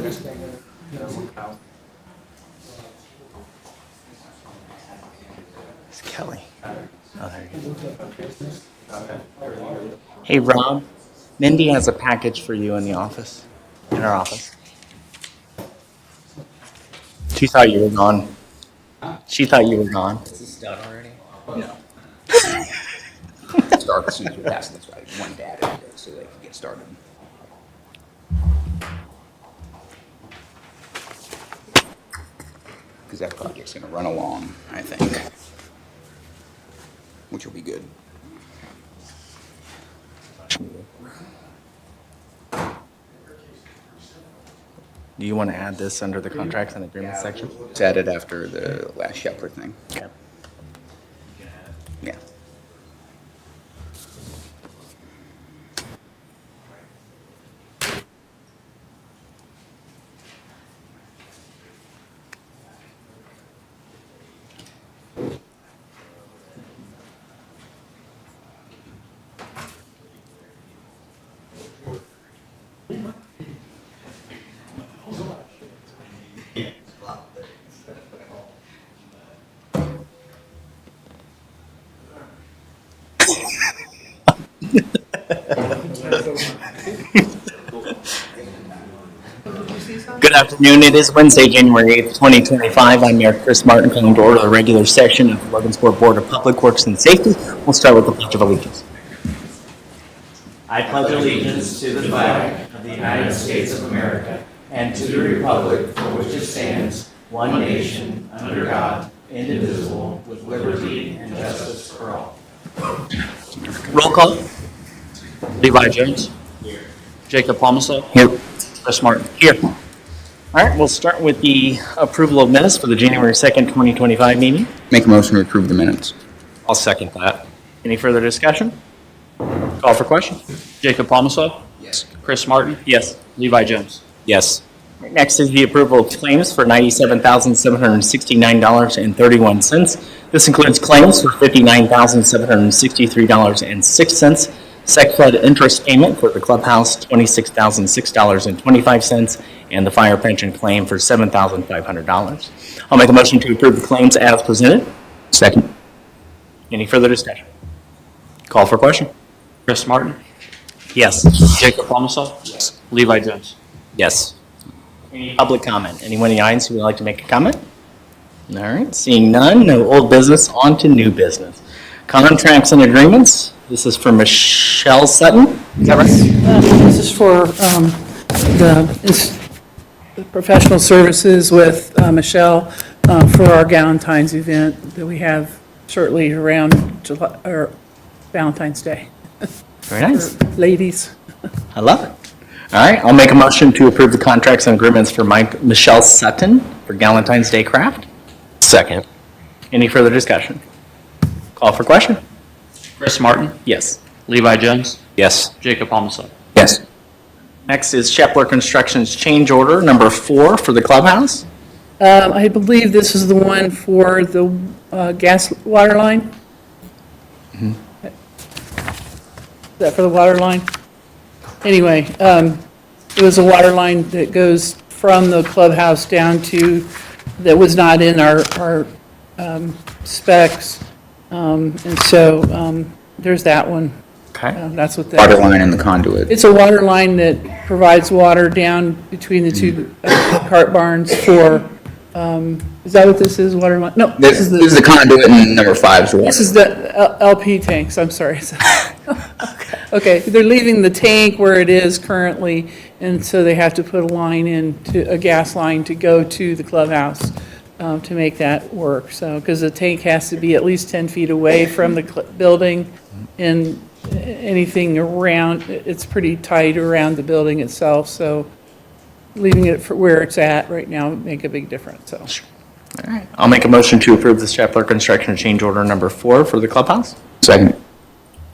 It's Kelly. Oh, there you go. Hey, Rob. Mindy has a package for you in the office, in our office. She thought you were gone. She thought you were gone. Is this done already? No. Start as soon as we pass this, right? One data so they can get started. Because that project's going to run along, I think, which will be good. Do you want to add this under the contracts and agreements section? It's added after the last Shepherd thing. Okay. Yeah. Good afternoon. It is Wednesday, January 8th, 2025. I'm Mayor Chris Martin, calling to order the regular session of the Logansport Board of Public Works and Safety. We'll start with the Pledge of Allegiance. I pledge allegiance to the flag of the United States of America and to the republic for which it stands, one nation, under God, indivisible, with liberty and justice for all. Roll call. Levi Jones. Here. Jacob Palmaso. Here. Chris Martin. Here. All right, we'll start with the approval of minutes for the January 2nd, 2025 meeting. Make a motion to approve the minutes. I'll second that. Any further discussion? Call for question. Jacob Palmaso. Yes. Chris Martin. Yes. Levi Jones. Yes. Next is the approval of claims for $97,769.31. This includes claims for $59,763.06, sec flood interest payment for the clubhouse, $26,006.25, and the fire pension claim for $7,500. I'll make a motion to approve the claims as presented. Second. Any further discussion? Call for question. Chris Martin. Yes. Jacob Palmaso. Yes. Levi Jones. Yes. Any public comment? Anyone in the audience who would like to make a comment? All right, seeing none, no old business, on to new business. Contracts and agreements. This is for Michelle Sutton. Is that right? This is for the professional services with Michelle for our Galentine's event that we have shortly around July, or Valentine's Day. Very nice. For ladies. I love it. All right, I'll make a motion to approve the contracts and agreements for Michelle Sutton for Galentine's Day Craft. Second. Any further discussion? Call for question. Chris Martin. Yes. Levi Jones. Yes. Jacob Palmaso. Yes. Next is Shepler Construction's change order number 4 for the clubhouse. I believe this is the one for the gas water line. Is that for the water line? Anyway, it was a water line that goes from the clubhouse down to, that was not in our specs. And so there's that one. Okay. That's what Water that, line and the conduit. it's a water line that provides water down between the two cart barns for, is that what this is, water line? No, This is the conduit and number 5 is water. this is the LP tanks, I'm sorry. Okay, they're leaving the tank where it is currently, and so they have to put a line in, a gas line to go to the clubhouse to make that work. So, because the tank has to be at least 10 feet away from the building, and anything around, it's pretty tight around the building itself, so leaving it for where it's at right now would make a big difference, so. All right. I'll make a motion to approve the Shepler Construction change order number 4 for the clubhouse. Second.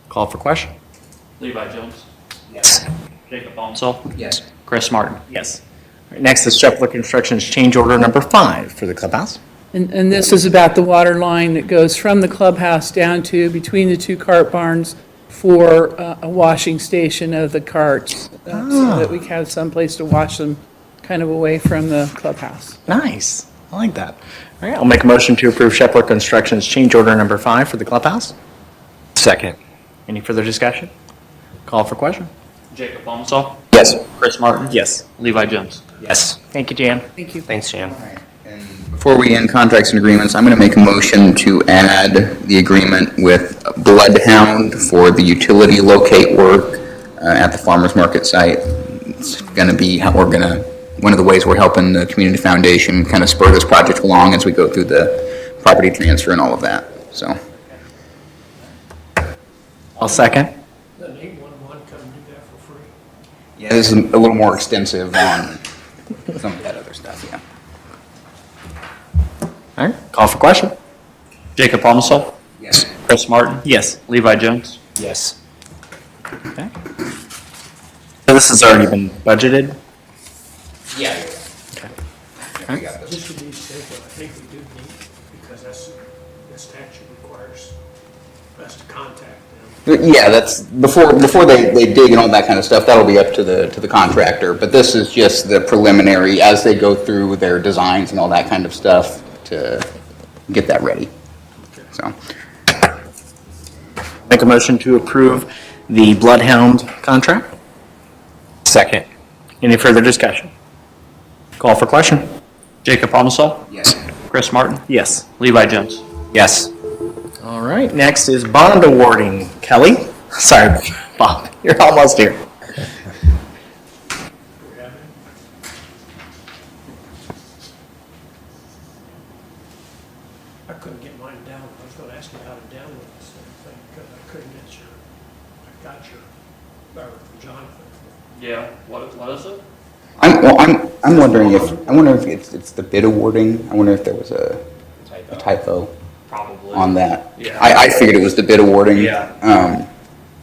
Call for question. Levi Jones. Yes. Jacob Palmaso. Yes. Chris Martin. Yes. All right, next is Shepler Construction's change order number 5 for the clubhouse. And this is about the water line that goes from the clubhouse down to between the two cart barns for a washing station of the carts, so that we have someplace to wash them kind of away from the clubhouse. Nice. I like that. All right, I'll make a motion to approve Shepler Construction's change order number 5 for the clubhouse. Second. Any further discussion? Call for question. Jacob Bonsall, Yes. Chris Martin, Yes. Levi Jones. Yes. Thank you, Jan. Thank you. Thanks, Jan. Before we end contracts and agreements, I'm going to make a motion to add the agreement with Bloodhound for the utility locate work at the farmer's market site. It's going to be how we're going to, one of the ways we're helping the community foundation kind of spur this project along as we go through the property transfer and all of that, so. I'll second. Doesn't 811 come do that for free? Yeah, this is a little more extensive on some of that other stuff, yeah. All right, call for question. Jacob Bonsall, Yes. Chris Martin, Yes. Levi Jones. Yes. Okay. So this has already been budgeted? Yeah. Okay. We got this. Just to be safe, I think we do need, because the statute requires us to contact them. Yeah, that's, before they dig and all that kind of stuff, that'll be up to the contractor. But this is just the preliminary as they go through their designs and all that kind of stuff to get that ready. So, Make a motion to approve the Bloodhound contract. Second. Any further discussion? Call for question. Jacob Bonsall, yes. Chris Martin, Yes. Levi Jones. Yes. All right, next is bond awarding. Kelly? Sorry, Bob, you're almost here. I couldn't get mine down. I was going to ask you how to download this thing, because I couldn't get I got or Jonathan. Yeah, what is it? I'm wondering if it's the bid awarding. I wonder if there was a typo Probably. on that. Yeah. I figured it was the bid awarding. Yeah.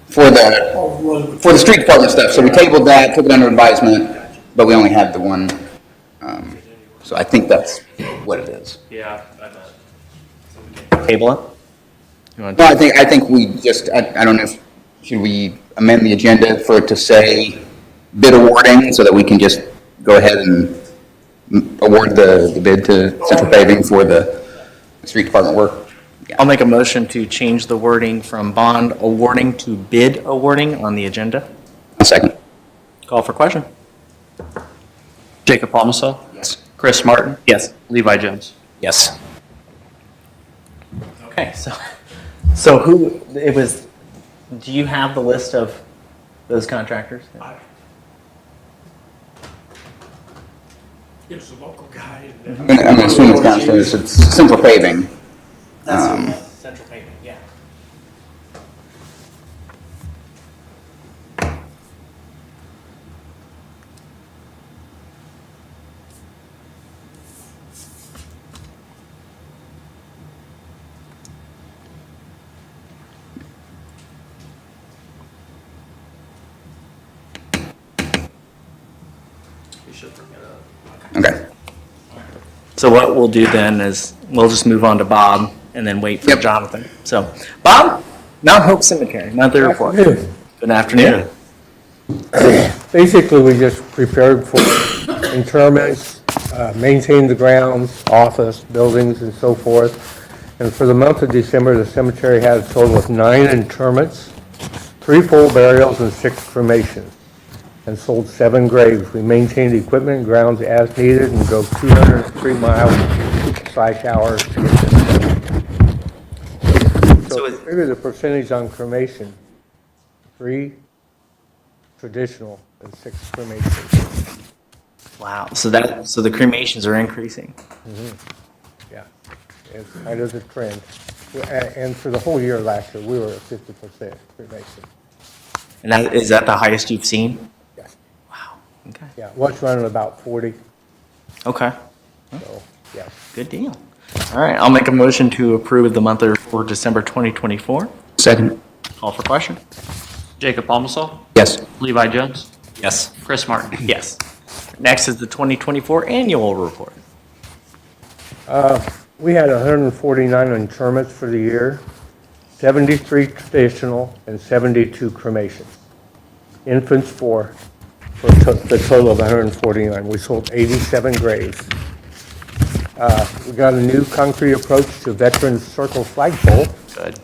For the street department stuff. So we tabled that, took it under advisement, but we only had the one. So I think that's what it is. Yeah, I bet. Table it? You want No, I think we just, I don't know if, should we amend the agenda for it to say bid awarding so that we can just go ahead and award the bid to Central Paving for the street department work? I'll make a motion to change the wording from bond awarding to bid awarding on the agenda. A second. Call for question. Jacob Bonsall, Yes. Chris Martin, Yes. Levi Jones. Yes. Okay, so who, it was, do you have the list of those contractors? It was a local guy. And I'm gonna assume it's downstairs. It's Central Paving. Central Paving, yeah. You should bring it up. Okay. So what we'll do then is, we'll just move on to Bob and then wait for Yep. Jonathan. So, Bob, Mount Hope Cemetery, monthly report. Good afternoon. Basically, we just prepared for interments, maintained the grounds, office, buildings, and so forth. And for the month of December, the cemetery had a total of 9 interments, 3 full burials, and 6 cremations, and sold 7 graves. We maintained equipment and grounds as needed and drove 203 miles/hour to get this done. So figure the percentage on cremation, 3 traditional and 6 cremations. Wow, so the cremations are increasing. Yeah, it's kind of the trend. And for the whole year last year, we were at 50% cremation. And is that the highest you've seen? Yeah, Wow, okay. yeah, what's running about 40, Okay, so, yeah. good deal. All right, I'll make a motion to approve the monthly report for December 2024. Second. Call for question. Jacob Bonsall, Yes. Levi Jones, Yes. Chris Martin. Yes. Next is the 2024 annual report. We had 149 interments for the year, 73 traditional, and 72 cremations. Infants 4, for the total of 149. We sold 87 graves. We got a new concrete approach to Veterans Circle flagpole, Good.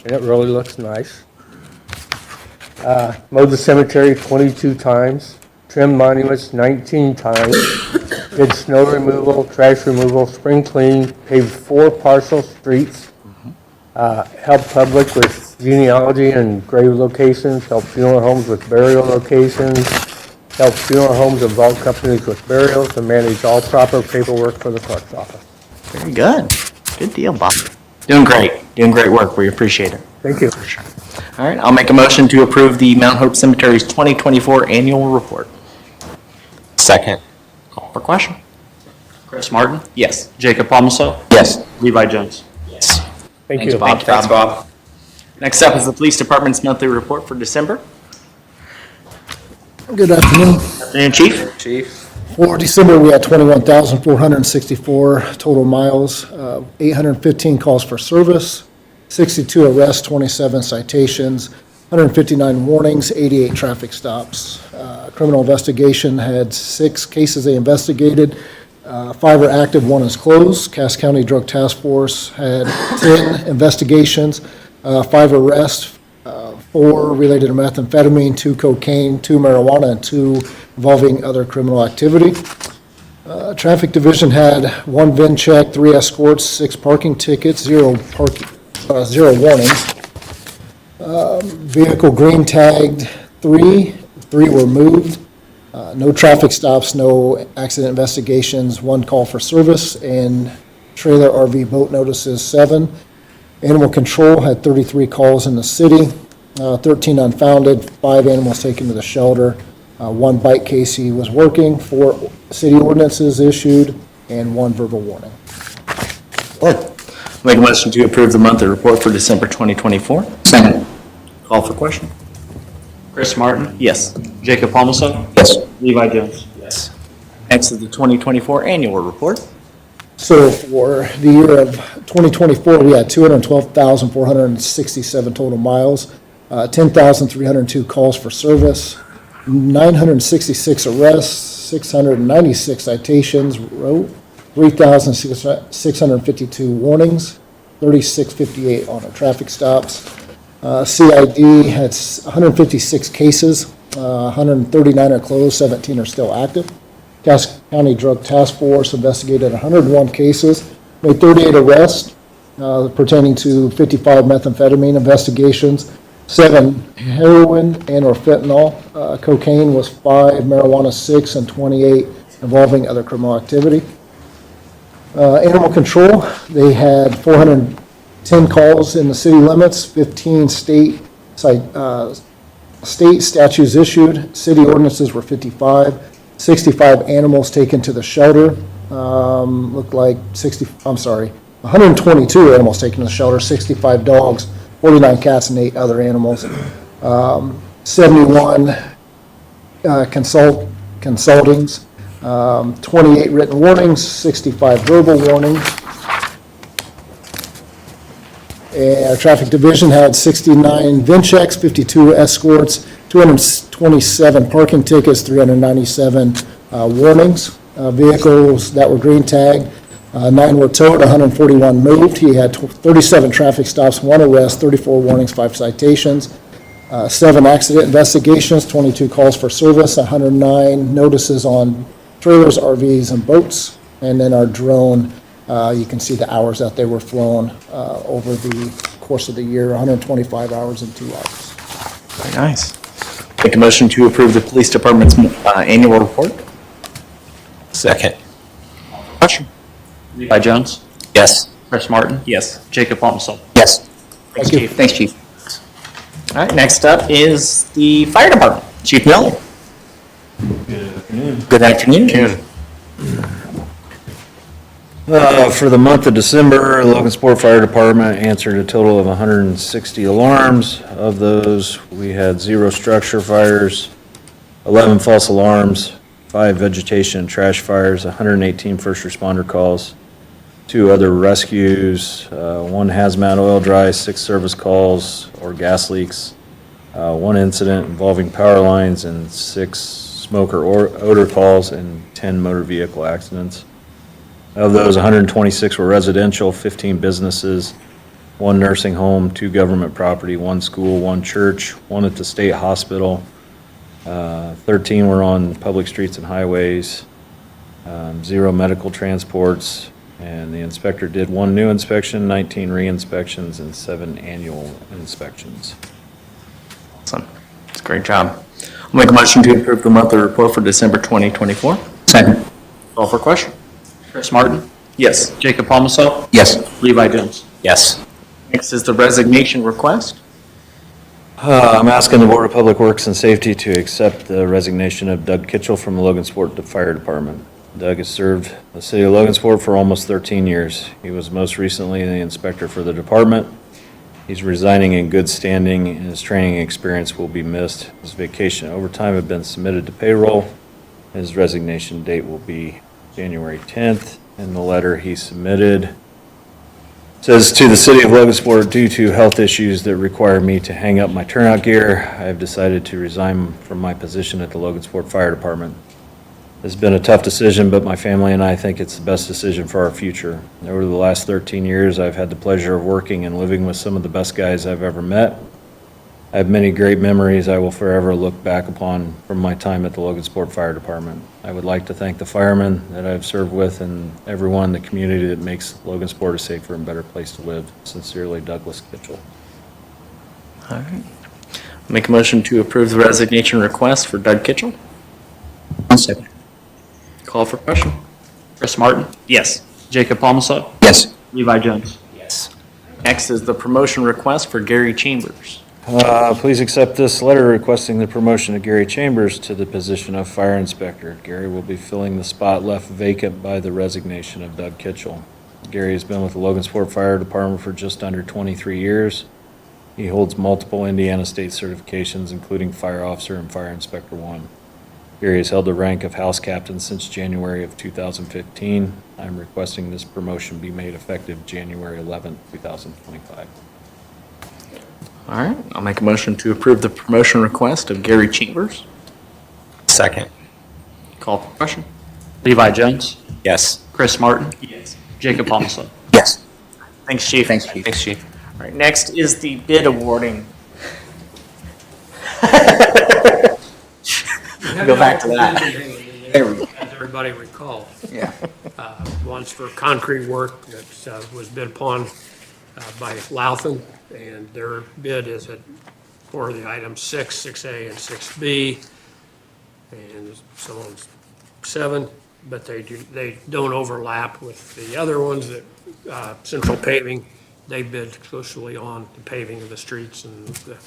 and it really looks nice. Mowed the cemetery 22 times, trimmed monuments 19 times, did snow removal, trash removal, spring cleaning, paved 4 partial streets, helped public with genealogy and grave locations, helped funeral homes with burial locations, helped funeral homes and vault companies with burials, and manage all proper paperwork for the clerk's office. Very good. Good deal, Bob. Doing great. Doing great work. We appreciate it. Thank you. All right, I'll make a motion to approve the Mount Hope Cemetery's 2024 annual report. Second. Call for question. Chris Martin? Yes. Jacob Palmso? Yes. Levi Jones? Yes. Thank Thanks, you. Bob. Thanks, Bob. Next up is the Police Department's monthly report for December. Good afternoon. Afternoon, Chief. For December, we had 21,464 total miles, 815 calls for service, 62 arrests, 27 citations, 159 warnings, 88 traffic stops. Criminal investigation had 6 cases they investigated. 5 are active, 1 is closed. Cass County Drug Task Force had 10 investigations, 5 arrests, 4 related to methamphetamine, 2 cocaine, 2 marijuana, and 2 involving other criminal activity. Traffic Division had 1 VIN check, 3 escorts, 6 parking tickets, 0 warnings. Vehicle green tagged 3 were moved. No traffic stops, no accident investigations, 1 call for service, and trailer RV boat notices 7. Animal Control had 33 calls in the city, 13 unfounded, 5 animals taken to the shelter, 1 bite case he was working, 4 city ordinances issued, and 1 verbal warning. Good. Make a motion to approve the monthly report for December 2024. Second. Call for question. Chris Martin? Yes. Jacob Palmso? Yes. Levi Jones? Yes. Next is the 2024 annual report. So for the year of 2024, we had 212,467 total miles, 10,302 calls for service, 966 arrests, 696 citations wrote, 3,652 warnings, 3658 on our traffic stops. CID had 156 cases, 139 are closed, 17 are still active. Cass County Drug Task Force investigated 101 cases, made 38 arrests pertaining to 55 methamphetamine investigations, 7 heroin and or fentanyl. Cocaine was 5, marijuana 6, and 28 involving other criminal activity. Animal Control, they had 410 calls in the city limits, 15 state statutes issued, city ordinances were 55, 65 animals taken to the shelter, looked like 122 animals taken to the shelter, 65 dogs, 49 cats, and 8 other animals. 71 consultings, 28 written warnings, 65 verbal warnings. And our Traffic Division had 69 VIN checks, 52 escorts, 227 parking tickets, 397 warnings. Vehicles that were green tagged, 9 were towed, 141 moved. He had 37 traffic stops, 1 arrest, 34 warnings, 5 citations, 7 accident investigations, 22 calls for service, 109 notices on trailers, RVs, and boats. And then our drone, you can see the hours that they were flown over the course of the year, 125 hours and 2 hours. Very nice. Make a motion to approve the Police Department's annual report. Second. Question. Levi Jones? Yes. Chris Martin? Yes. Jacob Palmso? Yes. Thanks, you. Chief. Thanks, Chief. All right, next up is the Fire Department. Chief Miller. Good afternoon. For the month of December, Logansport Fire Department answered a total of 160 alarms. Of those, we had 0 structure fires, 11 false alarms, 5 vegetation and trash fires, 118 first responder calls, 2 other rescues, 1 hazmat oil dry, 6 service calls or gas leaks, 1 incident involving power lines, and 6 smoke or odor calls, and 10 motor vehicle accidents. Of those, 126 were residential, 15 businesses, 1 nursing home, 2 government property, 1 school, 1 church, 1 at the state hospital. 13 were on public streets and highways, 0 medical transports, and the inspector did 1 new inspection, 19 re-inspections, and 7 annual inspections. Awesome. That's a great job. I'll make a motion to approve the monthly report for December 2024. Second. Call for question. Chris Martin? Yes. Jacob Palmso? Yes. Levi Jones? Yes. Next is the resignation request. I'm asking the Board of Public Works and Safety to accept the resignation of Doug Kitchell from the Logansport Fire Department. Doug has served the city of Logansport for almost 13 years. He was most recently the inspector for the department. He's resigning in good standing, and his training experience will be missed. His vacation and overtime have been submitted to payroll. His resignation date will be January 10th, and the letter he submitted says, "To the city of Logansport, due to health issues that require me to hang up my turnout gear, I have decided to resign from my position at the Logansport Fire Department. It's been a tough decision, but my family and I think it's the best decision for our future. Over the last 13 years, I've had the pleasure of working and living with some of the best guys I've ever met. I have many great memories I will forever look back upon from my time at the Logansport Fire Department. I would like to thank the firemen that I've served with and everyone in the community that makes Logansport a safer and better place to live. Sincerely, Douglas Kitchell." All right. Make a motion to approve the resignation request for Doug Kitchell. Second. Call for question. Chris Martin? Yes. Jacob Palmso? Yes. Levi Jones? Yes. Next is the promotion request for Gary Chambers. Please accept this letter requesting the promotion of Gary Chambers to the position of fire inspector. Gary will be filling the spot left vacant by the resignation of Doug Kitchell. Gary has been with the Logansport Fire Department for just under 23 years. He holds multiple Indiana state certifications, including Fire Officer and Fire Inspector 1. Gary has held the rank of house captain since January of 2015. I'm requesting this promotion be made effective January 11, 2025. All right. I'll make a motion to approve the promotion request of Gary Chambers. Second. Call for question. Levi Jones? Yes. Chris Martin? Yes. Jacob Palmso? Yes. Thanks, Chief. Thanks, Chief. Thanks, Chief. All right. Next is the bid awarding. Go back to that. There we go. As everybody recall, Yeah. one's for concrete work that was bid upon by Louthan, and their bid is for the items 6, 6A, and 6B, and some of them's 7, but they don't overlap with the other ones that Central Paving, they bid exclusively on the paving of the streets and the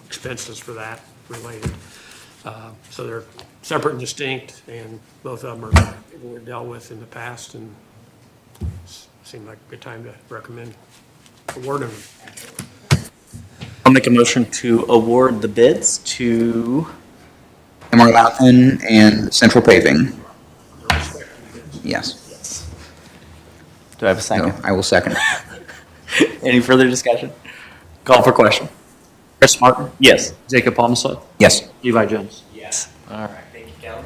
expenses for that related. So they're separate and distinct, and both of them were dealt with in the past, and seemed like a good time to recommend awarding them. I'll make a motion to award the bids to. MR Louthan and Central Paving. Yes. Do I have a second? No, I will second. Any further discussion? Call for question. Chris Martin? Yes. Jacob Palmso? Yes. Levi Jones? Yes. All right. Thank you, Kelly.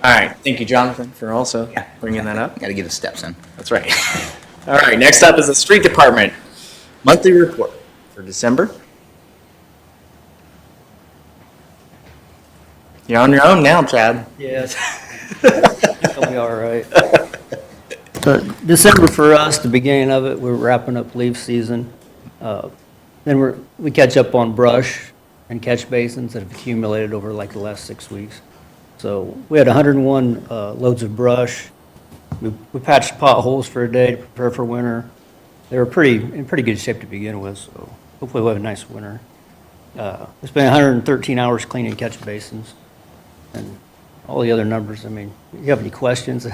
All right. Thank you, Jonathan, for also bringing that up. Got to get the steps in. That's right. All right. Next up is the street department monthly report for December. You're on your own now, Chad. Yes. It'll be all right. So December for us, the beginning of it, we're wrapping up leaf season. Then we catch up on brush and catch basins that have accumulated over like the last 6 weeks. So we had 101 loads of brush. We patched potholes for a day to prepare for winter. They were in pretty good shape to begin with, so hopefully we'll have a nice winter. We spent 113 hours cleaning catch basins. And all the other numbers, I mean, you have any questions?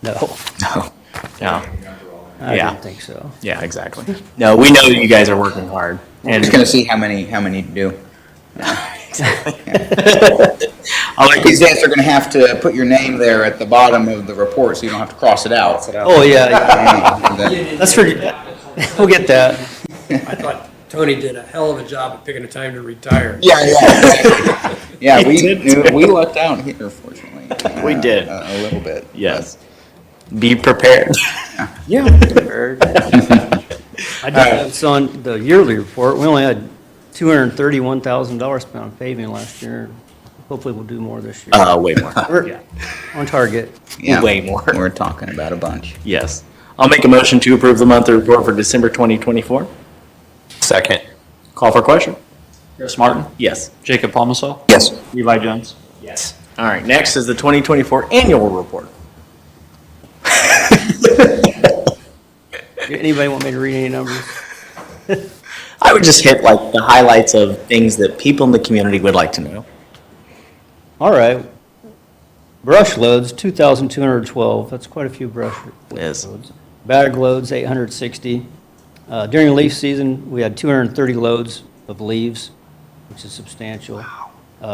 No. No. No. I Yeah. don't think so. Yeah, exactly. No, we know you guys are working hard. I'm just going to see how many to do. I like These days, they're going to have to put your name there at the bottom of the report so you don't have to cross it out. Oh, yeah, Yeah. that's for, we'll get that. I thought Tony did a hell of a job of picking a time to retire. Yeah. Yeah, We did we lucked out here, fortunately. We did. A little bit. Yes. Be prepared. Yeah. I did notice on the yearly report, we only had $231,000 spent on paving last year. Hopefully we'll do more this year. Way more. We're on target. Yeah, Way more. We're talking about a bunch. Yes. I'll make a motion to approve the monthly report for December 2024. Second. Call for question? Chris Martin? Yes. Jacob Palmso? Yes. Levi Jones? Yes. All right, next is the 2024 annual report. Anybody want me to read any numbers? I would just hit like the highlights of things that people in the community would like to know. All right. Brush loads, 2,212. That's quite a few brush Yes. loads. Bag loads, 860. During leaf season, we had 230 loads of leaves, which is substantial.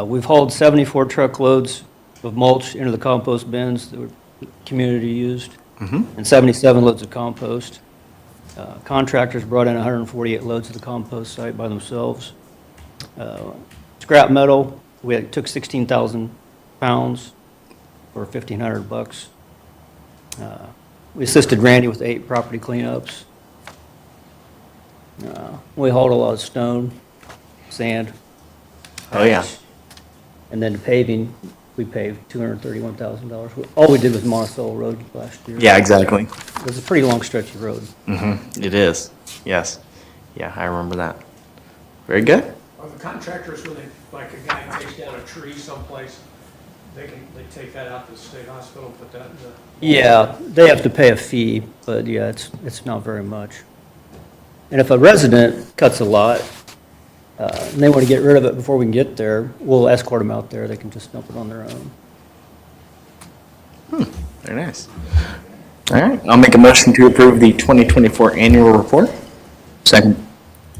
We've hauled 74 truckloads of mulch into the compost bins that were community used, and 77 loads of compost. Contractors brought in 148 loads to the compost site by themselves. Scrap metal, took 16,000 pounds for $1,500. We assisted Randy with 8 property cleanups. We hauled a lot of stone, sand. Oh, yeah. And then the paving, we paved $231,000. All we did was Monticello Road last year. Yeah, exactly. It was a pretty long stretch of road. It is. Yes. Yeah, I remember that. Very good. Are the contractors, when they, like a guy takes down a tree someplace, they take that out to the state hospital and put that in the? Yeah, they have to pay a fee, but yeah, it's not very much. And if a resident cuts a lot, and they want to get rid of it before we can get there, we'll escort them out there. They can just dump it on their own. Very nice. All right, I'll make a motion to approve the 2024 annual report. Second.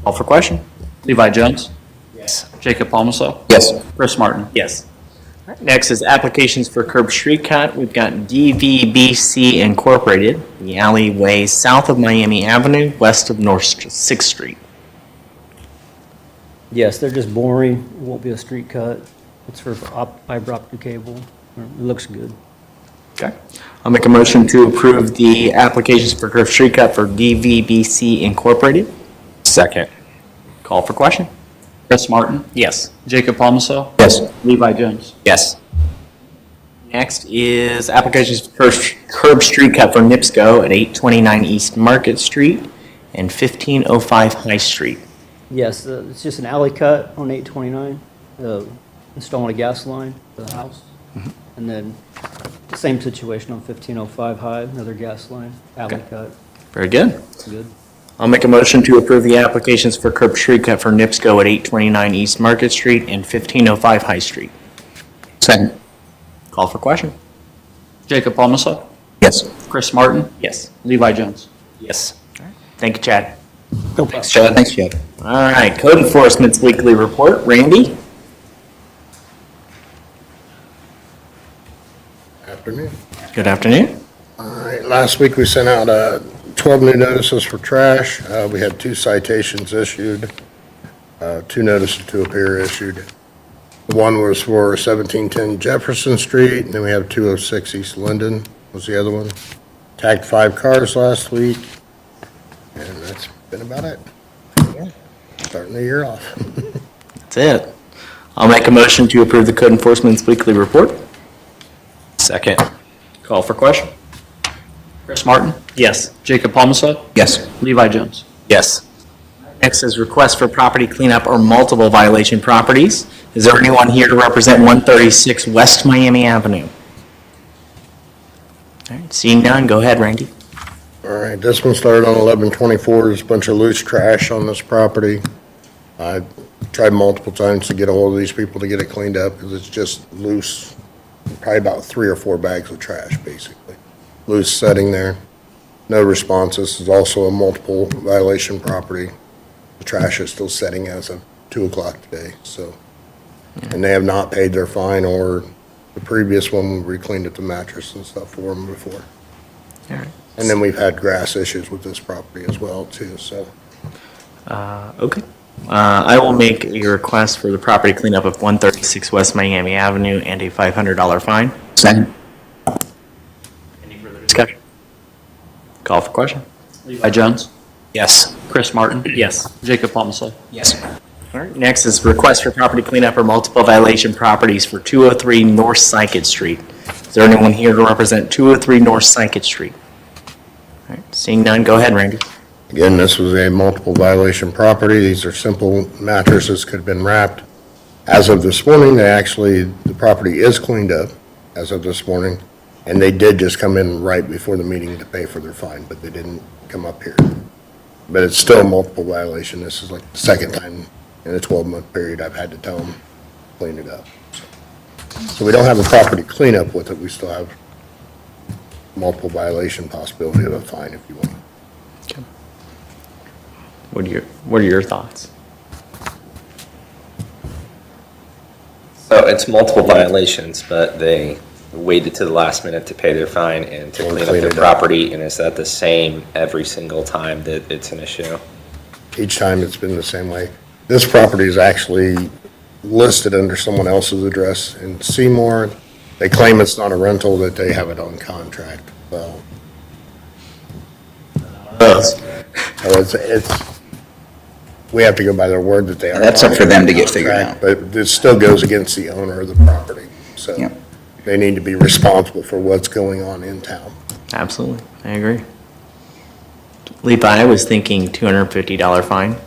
Call for question? Levi Jones? Yes. Jacob Palmso? Yes. Chris Martin? Yes. All right, next is applications for curb street cut. We've got DVBC Incorporated, the alleyway south of Miami Avenue, west of North 6th Street. Yes, they're just boring. It won't be a street cut. It's for fiber optic cable. It looks good. Okay. I'll make a motion to approve the applications for curb street cut for DVBC Incorporated. Second. Call for question? Chris Martin? Yes. Jacob Palmso? Yes. Levi Jones? Yes. Next is applications for curb street cut for NIPSCO at 829 East Market Street and 1505 High Street. Yes, it's just an alley cut on 829, installing a gas line for the house. And then the same situation on 1505 High, another gas line, alley Okay. cut. Very good. Good. I'll make a motion to approve the applications for curb street cut for NIPSCO at 829 East Market Street and 1505 High Street. Second. Call for question? Jacob Palmso? Yes. Chris Martin? Yes. Levi Jones? Yes. Thank you, Chad. Thanks, Chad. Thanks, Chad. All right, Code Enforcement's weekly report. Randy? Afternoon. Good afternoon. All right, last week we sent out 12 new notices for trash. We had 2 citations issued, 2 notices to appear issued. One was for 1710 Jefferson Street, and then we have 206 East Linden was the other one. Tagged 5 cars last week, and that's been about it. Starting the year off. That's it. I'll make a motion to approve the Code Enforcement's weekly report. Second. Call for question? Chris Martin? Yes. Jacob Palmso? Yes. Levi Jones? Yes. Next is request for property cleanup or multiple violation properties. Is there anyone here to represent 136 West Miami Avenue? All right, seeing none, go ahead, Randy. All right, this one started on 11/24. There's a bunch of loose trash on this property. I tried multiple times to get a hold of these people to get it cleaned up because it's just loose, probably about 3 or 4 bags of trash, basically. Loose setting there. No response. This is also a multiple violation property. The trash is still setting as of 2 o'clock today, so. And they have not paid their fine, or the previous one, we cleaned up the mattress and stuff for them before. All right. And then we've had grass issues with this property as well, too, so. Okay. I will make a request for the property cleanup of 136 West Miami Avenue and a $500 fine. Second. Any further discussion? Call for question. Levi Jones. Yes. Chris Martin. Yes. Jacob Homicide. Yes. All right, next is request for property cleanup or multiple violation properties for 203 North Sycott Street. Is there anyone here to represent 203 North Sycott Street? All right, seeing none, go ahead, Randy. Again, this was a multiple violation property. These are simple mattresses, could have been wrapped. As of this morning, the property is cleaned up as of this morning, and they did just come in right before the meeting to pay for their fine, but they didn't come up here. But it's still a multiple violation. This is like the second time in a 12-month period I've had to tell them, clean it up. So we don't have a property cleanup with it. We still have multiple violation possibility of a fine if you want. What are your thoughts? So it's multiple violations, but they waited to the last minute to pay their fine and to And clean up clean their it up. property, and is that the same every single time that it's an issue? Each time it's been the same way. This property is actually listed under someone else's address in Seymour. They claim it's not a rental, that they have it on contract, so. We have to go by their word that they are. That's up for them to get figured out. But it still goes against the owner of the property, so Yep. they need to be responsible for what's going on in town. Absolutely, I agree. Levi, I was thinking $250 fine.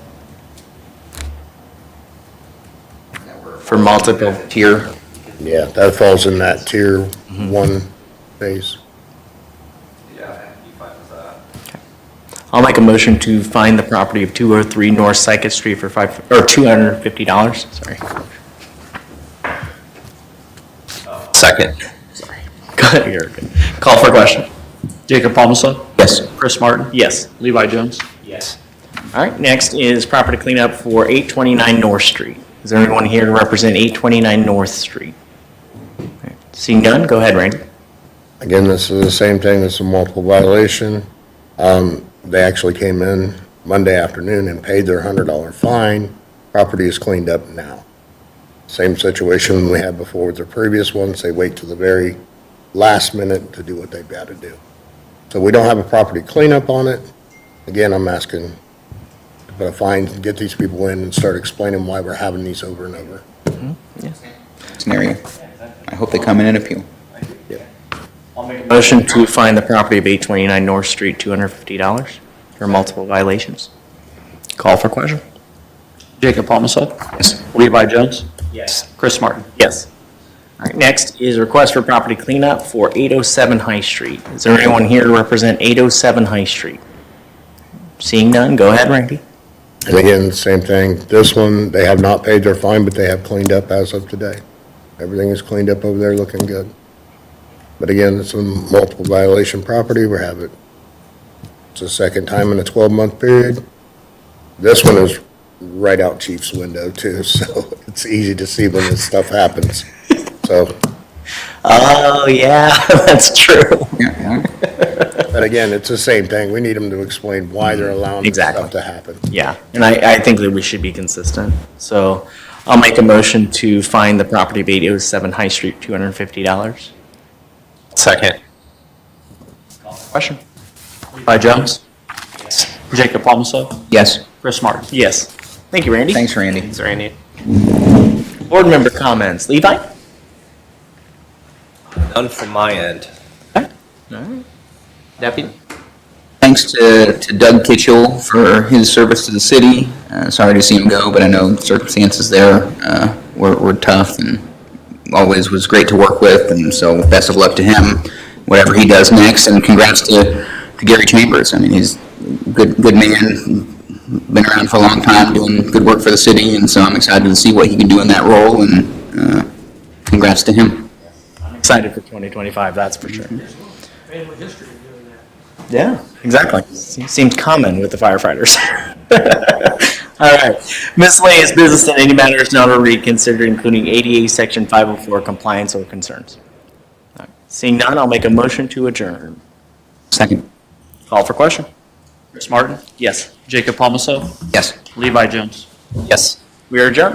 For multiple. Tier. Yeah, that falls in that tier one phase. I'll make a motion to fine the property of 203 North Sycott Street for $250, sorry. Second. Go ahead, you're good. Call for question. Jacob Homicide. Yes. Chris Martin. Yes. Levi Jones. Yes. All right, next is property cleanup for 829 North Street. Is there anyone here to represent 829 North Street? All right, seeing none, go ahead, Randy. Again, this is the same thing, this is a multiple violation. They actually came in Monday afternoon and paid their $100 fine. Property is cleaned up now. Same situation we had before with their previous ones. They wait till the very last minute to do what they've got to do. So we don't have a property cleanup on it. Again, I'm asking to put a fine, get these people in and start explaining why we're having these over and over. Scenario. I hope they come in and appeal. Motion to fine the property of 829 North Street $250 for multiple violations. Call for question. Jacob Homicide. Yes. Levi Jones. Yes. Chris Martin. Yes. All right, next is request for property cleanup for 807 High Street. Is there anyone here to represent 807 High Street? Seeing none, go ahead, Randy. And again, same thing. This one, they have not paid their fine, but they have cleaned up as of today. Everything is cleaned up over there, looking good. But again, it's a multiple violation property. We have it. It's the second time in a 12-month period. This one is right out Chief's window too, so it's easy to see when this stuff happens. So, Oh, yeah, that's true. Yeah. but again, it's the same thing. We need them to explain why they're allowing this Exactly. stuff to happen. Yeah, and I think that we should be consistent. So I'll make a motion to fine the property of 807 High Street $250. Second. Question? Levi Jones. Yes. Jacob Homicide. Yes. Chris Martin. Yes. Thank you, Randy. Thanks, Randy. Thanks, Randy. Board member comments. Levi? None from my end. All right. Deputy? Thanks to Doug Kitchell for his service to the city. Sorry to see him go, but I know the circumstances there were tough and always was great to work with, and so best of luck to him, whatever he does next, and congrats to Gary Chambers. I mean, he's a good man, been around for a long time, doing good work for the city, and so I'm excited to see what he can do in that role, and congrats to him. I'm excited for 2025, that's for sure. Family history of doing that. Yeah, exactly. Seems common with the firefighters. All right. Miscellaneous business and any matters not already considered, including ADA Section 504 compliance or concerns. All right. Seeing none, I'll make a motion to adjourn. Second. Call for question. Chris Martin, Yes. Jacob Palmaso, Yes. Levi Jones. Yes. We are adjourned.